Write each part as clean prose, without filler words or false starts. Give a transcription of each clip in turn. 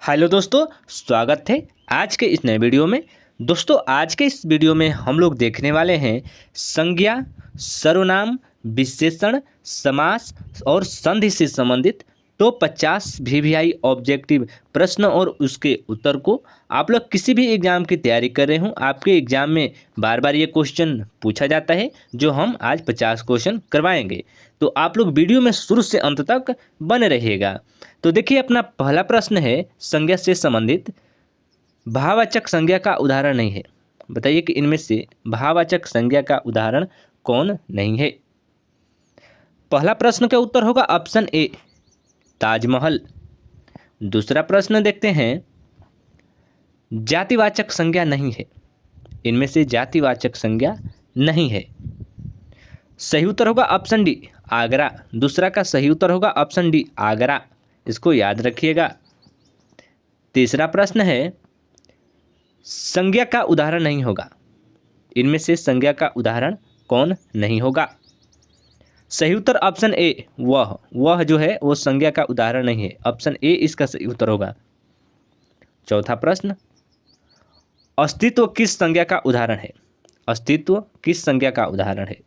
Hello दोस्तों, स्वागत है आज के इस नए वीडियो में। दोस्तों, आज के इस वीडियो में हम लोग देखने वाले हैं संज्ञा, सर्वनाम, विशेषण, समास और संधि से संबंधित टॉप 50 वीवीआई ऑब्जेक्टिव प्रश्न और उसके उत्तर को। आप लोग किसी भी एग्जाम की तैयारी कर रहे हो, आपके एग्जाम में बार बार ये क्वेश्चन पूछा जाता है, जो हम आज 50 क्वेश्चन करवाएंगे। तो आप लोग वीडियो में शुरू से अंत तक बने रहिएगा। तो देखिए, अपना पहला प्रश्न है संज्ञा से संबंधित। भाववाचक संज्ञा का उदाहरण नहीं है। बताइए कि इनमें से भाववाचक संज्ञा का उदाहरण कौन नहीं है। पहला प्रश्न का उत्तर होगा ऑप्शन ए, ताजमहल। दूसरा प्रश्न देखते हैं, जातिवाचक संज्ञा नहीं है। इनमें से जातिवाचक संज्ञा नहीं है। सही उत्तर होगा ऑप्शन डी, आगरा। दूसरा का सही उत्तर होगा ऑप्शन डी, आगरा। इसको याद रखिएगा। तीसरा प्रश्न है, संज्ञा का उदाहरण नहीं होगा। इनमें से संज्ञा का उदाहरण कौन नहीं होगा। सही उत्तर ऑप्शन ए, वह जो है वो संज्ञा का उदाहरण नहीं है। ऑप्शन ए इसका सही उत्तर होगा। चौथा प्रश्न, अस्तित्व किस संज्ञा का उदाहरण है। अस्तित्व किस संज्ञा का उदाहरण है।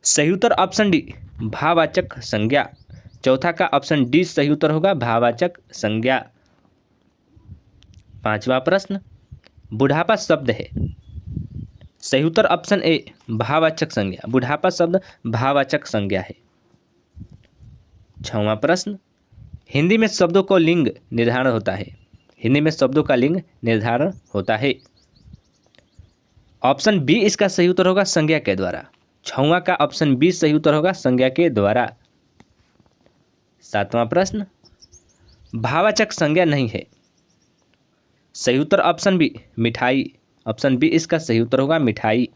सही उत्तर ऑप्शन डी, भाववाचक संज्ञा। चौथा का ऑप्शन डी सही उत्तर होगा, भाववाचक संज्ञा। पांचवा प्रश्न, बुढ़ापा शब्द है। सही उत्तर ऑप्शन ए, भाववाचक संज्ञा। बुढ़ापा शब्द भाववाचक संज्ञा है। छठवां प्रश्न, हिंदी में शब्दों को लिंग निर्धारण होता है। हिंदी में शब्दों का लिंग निर्धारण होता है। ऑप्शन बी इसका सही उत्तर होगा, संज्ञा के द्वारा। छठवां का ऑप्शन बी सही उत्तर होगा, संज्ञा के द्वारा। सातवां प्रश्न, भाववाचक संज्ञा नहीं है। सही उत्तर ऑप्शन बी, मिठाई। ऑप्शन बी इसका सही उत्तर होगा, मिठाई।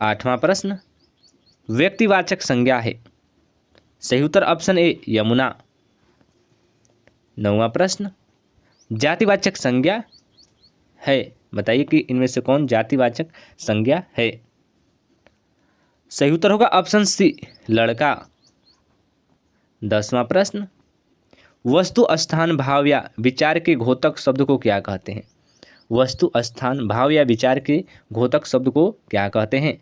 आठवां प्रश्न, व्यक्तिवाचक संज्ञा है। सही उत्तर ऑप्शन ए, यमुना। नौवां प्रश्न, जातिवाचक संज्ञा है। बताइए कि इनमें से कौन जातिवाचक संज्ञा है। सही उत्तर होगा ऑप्शन सी, लड़का। 10वां प्रश्न, वस्तु, स्थान, भाव या विचार के घोतक शब्द को क्या कहते हैं। वस्तु, स्थान, भाव या विचार के घोतक शब्द को क्या कहते हैं।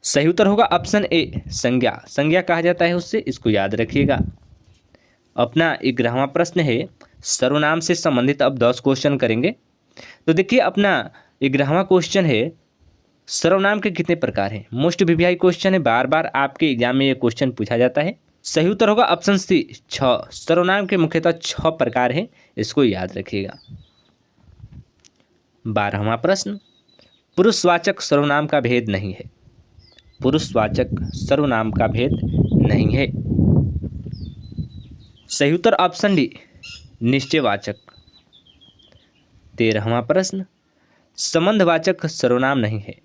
सही उत्तर होगा ऑप्शन ए, संज्ञा। संज्ञा कहा जाता है उससे, इसको याद रखिएगा। अपना 11वां प्रश्न है, सर्वनाम से संबंधित अब 10 क्वेश्चन करेंगे। तो देखिए, अपना 11वां क्वेश्चन है, सर्वनाम के कितने प्रकार हैं। मोस्ट वीवीआई क्वेश्चन है, बार बार आपके एग्जाम में ये क्वेश्चन पूछा जाता है। सही उत्तर होगा ऑप्शन सी, 6। सर्वनाम के मुख्यतः 6 प्रकार हैं, इसको याद रखिएगा। 12वां प्रश्न, पुरुषवाचक सर्वनाम का भेद नहीं है। पुरुषवाचक सर्वनाम का भेद नहीं है। सही उत्तर ऑप्शन डी, निश्चयवाचक। 13वां प्रश्न, संबंधवाचक सर्वनाम नहीं है।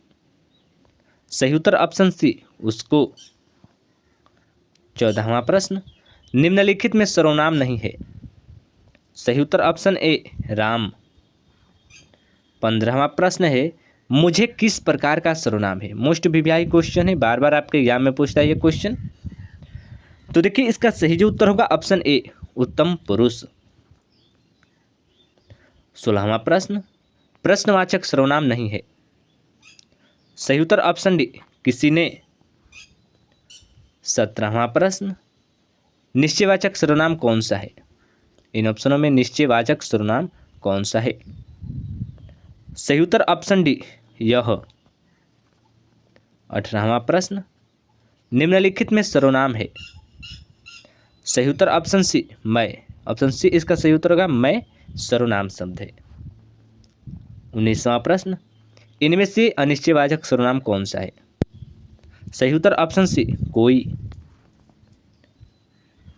सही उत्तर ऑप्शन सी, उसको। 14वां प्रश्न, निम्नलिखित में सर्वनाम नहीं है। सही उत्तर ऑप्शन ए, राम। 15वां प्रश्न है, मुझे किस प्रकार का सर्वनाम है। मोस्ट वीवीआई क्वेश्चन है, बार बार आपके एग्जाम में पूछता है ये क्वेश्चन। तो देखिए, इसका सही जो उत्तर होगा ऑप्शन ए, उत्तम पुरुष। 16वां प्रश्न, प्रश्नवाचक सर्वनाम नहीं है। सही उत्तर ऑप्शन डी, किसी ने। 17वां प्रश्न, निश्चयवाचक सर्वनाम कौन सा है। इन ऑप्शनों में निश्चयवाचक सर्वनाम कौन सा है। सही उत्तर ऑप्शन डी, यह। 18वां प्रश्न, निम्नलिखित में सर्वनाम है। सही उत्तर ऑप्शन सी, मैं। ऑप्शन सी इसका सही उत्तर होगा, मैं सर्वनाम शब्द है। 19वां प्रश्न, इनमें से अनिश्चयवाचक सर्वनाम कौन सा है। सही उत्तर ऑप्शन सी, कोई।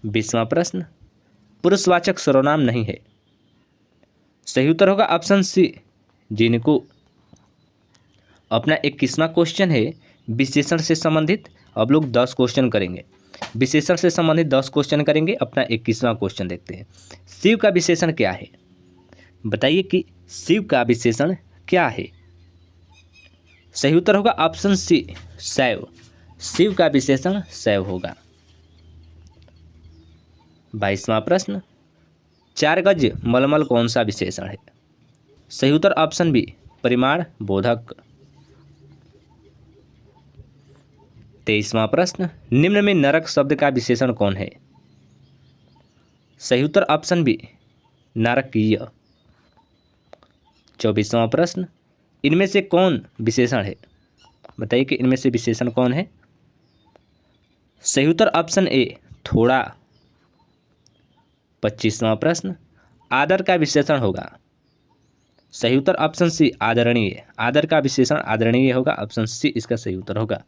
20वां प्रश्न, पुरुषवाचक सर्वनाम नहीं है। सही उत्तर होगा ऑप्शन सी, जिनको। अपना 21वां क्वेश्चन है, विशेषण से संबंधित। अब लोग 10 क्वेश्चन करेंगे। विशेषण से संबंधित 10 क्वेश्चन करेंगे। अपना 21वां क्वेश्चन देखते हैं, शिव का विशेषण क्या है। बताइए कि शिव का विशेषण क्या है। सही उत्तर होगा ऑप्शन सी, शैव। शिव का विशेषण शैव होगा। 22वां प्रश्न, 4 गज मलमल कौन सा विशेषण है? सही उत्तर ऑप्शन बी परिमाण बोधक। 23वां प्रश्न, निम्न में नरक शब्द का विशेषण कौन है? सही उत्तर ऑप्शन बी नारकीय। 24वां प्रश्न, इनमें से कौन विशेषण है? बताइए कि इनमें से विशेषण कौन है? सही उत्तर ऑप्शन ए थोड़ा। 25वां प्रश्न, आदर का विशेषण होगा? सही उत्तर ऑप्शन सी आदरणीय। आदर का विशेषण आदरणीय होगा, ऑप्शन सी इसका सही उत्तर होगा।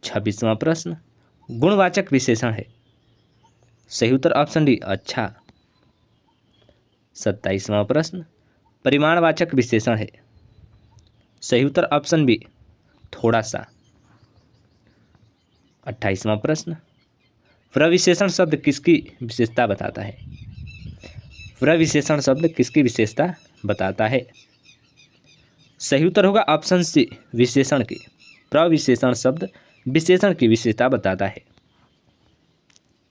26वां प्रश्न, गुणवाचक विशेषण है? सही उत्तर ऑप्शन डी अच्छा। 27वां प्रश्न, परिमाणवाचक विशेषण है? सही उत्तर ऑप्शन बी थोड़ा सा। 28वां प्रश्न, प्रविशेषण शब्द किसकी विशेषता बताता है? प्रविशेषण शब्द किसकी विशेषता बताता है? सही उत्तर होगा ऑप्शन सी विशेषण की। प्रविशेषण शब्द विशेषण की विशेषता बताता है।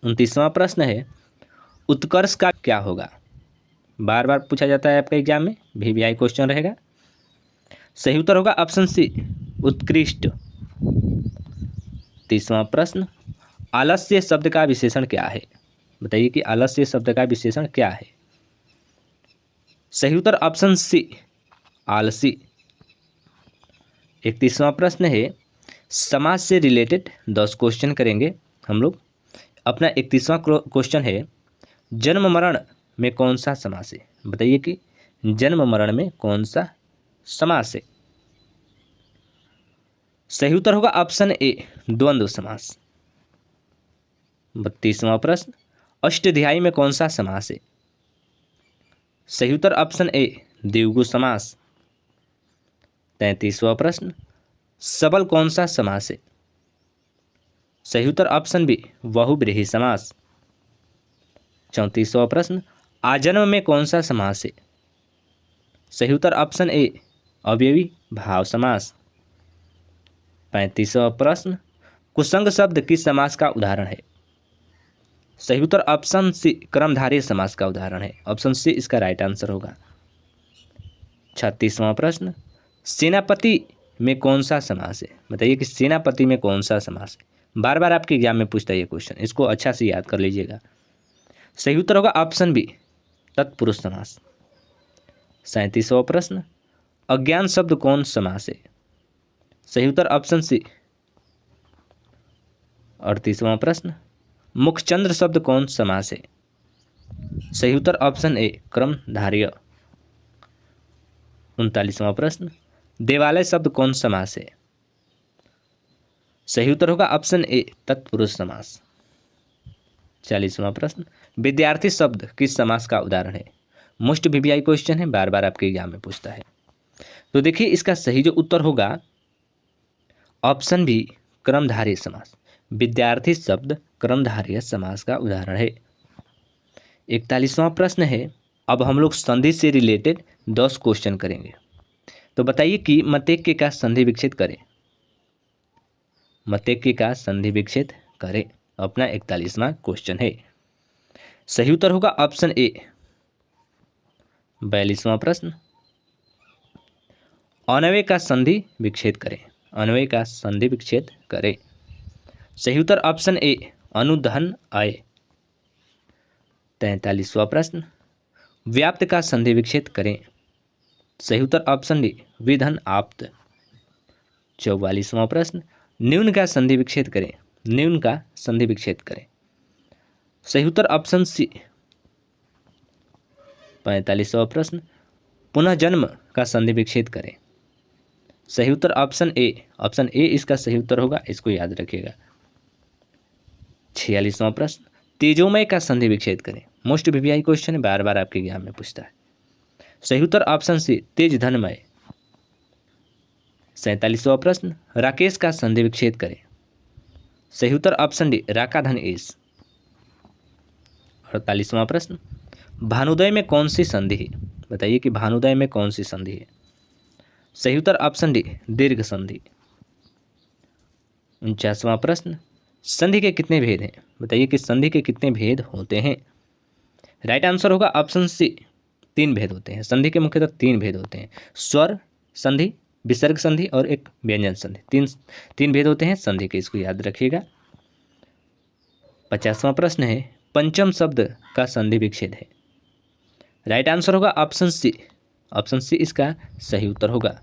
29वां प्रश्न है, उत्कर्ष का क्या होगा? बार बार पूछा जाता है आपके एग्जाम में, VVI क्वेश्चन रहेगा। सही उत्तर होगा ऑप्शन सी उत्कृष्ट। 30वां प्रश्न, आलस्य शब्द का विशेषण क्या है? बताइए कि आलस्य शब्द का विशेषण क्या है? सही उत्तर ऑप्शन सी आलसी। 31वां प्रश्न है, समाज से रिलेटेड 10 क्वेश्चन करेंगे हम लोग। अपना 31वां क्वेश्चन है, जन्म मरण में कौन सा समास है? बताइए कि जन्म मरण में कौन सा समास है? सही उत्तर होगा ऑप्शन ए द्वंद्व समास। 32वां प्रश्न, अष्टाध्यायी में कौन सा समास है? सही उत्तर ऑप्शन ए द्विगु समास। 33वां प्रश्न, सबल कौन सा समास है? सही उत्तर ऑप्शन बी बहुब्रीहि समास। 34वां प्रश्न, आजन्म में कौन सा समास है? सही उत्तर ऑप्शन ए अवयवी भाव समास। 35वां प्रश्न, कुसंग शब्द किस समास का उदाहरण है? सही उत्तर ऑप्शन सी कर्मधारय समास का उदाहरण है, ऑप्शन सी इसका राइट आंसर होगा। 36वां प्रश्न, सेनापति में कौन सा समास है? बताइए कि सेनापति में कौन सा समास है? बार बार आपके एग्जाम में पूछता है ये क्वेश्चन, इसको अच्छा से याद कर लीजिएगा। सही उत्तर होगा ऑप्शन बी तत्पुरुष समास। 37वां प्रश्न, अज्ञान शब्द कौन समास है? सही उत्तर ऑप्शन सी। 38वां प्रश्न, मुखचंद्र शब्द कौन समास है? सही उत्तर ऑप्शन ए क्रमधारय। 39वां प्रश्न, देवालय शब्द कौन समास है? सही उत्तर होगा ऑप्शन ए तत्पुरुष समास। 40वां प्रश्न, विद्यार्थी शब्द किस समास का उदाहरण है? मोस्ट VVI क्वेश्चन है, बार बार आपके एग्जाम में पूछता है। तो देखिए इसका सही जो उत्तर होगा ऑप्शन बी कर्मधारय समास। विद्यार्थी शब्द कर्मधारय समास का उदाहरण है। 41वां प्रश्न है, अब हम लोग संधि से रिलेटेड 10 क्वेश्चन करेंगे। तो बताइए कि मतेक्य का संधि विच्छेद करें। मतेक्य का संधि विच्छेद करें, अपना 41वां क्वेश्चन है। सही उत्तर होगा ऑप्शन ए। 42वां प्रश्न, अन्वय का संधि विच्छेद करें। अन्वय का संधि विच्छेद करें। सही उत्तर ऑप्शन ए अनुधन अय। 43वां प्रश्न, व्याप्त का संधि विच्छेद करें। सही उत्तर ऑप्शन डी विधन आप्त। 44वां प्रश्न, न्यून का संधि विच्छेद करें। न्यून का संधि विच्छेद करें। सही उत्तर ऑप्शन सी। 45वां प्रश्न, पुनः जन्म का संधि विच्छेद करें। सही उत्तर ऑप्शन ए। ऑप्शन ए इसका सही उत्तर होगा, इसको याद रखिएगा। 46वां प्रश्न, तेजोमय का संधि विच्छेद करें। मोस्ट VVI क्वेश्चन है, बार बार आपके एग्जाम में पूछता है। सही उत्तर ऑप्शन सी तेज धनमय। 47वां प्रश्न, राकेश का संधि विच्छेद करें। सही उत्तर ऑप्शन डी राकाधन एस। 48वां प्रश्न, भानुदय में कौन सी संधि है? बताइए कि भानुदय में कौन सी संधि है? सही उत्तर ऑप्शन डी दीर्घ संधि। 49वां प्रश्न, संधि के कितने भेद हैं? बताइए कि संधि के कितने भेद होते हैं? राइट आंसर होगा ऑप्शन सी, 3 भेद होते हैं। संधि के मुख्यतः 3 भेद होते हैं, स्वर संधि, विसर्ग संधि और एक व्यंजन संधि। तीन भेद होते हैं संधि के, इसको याद रखिएगा। 50वां प्रश्न है, पंचम शब्द का संधि विच्छेद है। राइट आंसर होगा ऑप्शन सी, ऑप्शन सी इसका सही उत्तर होगा।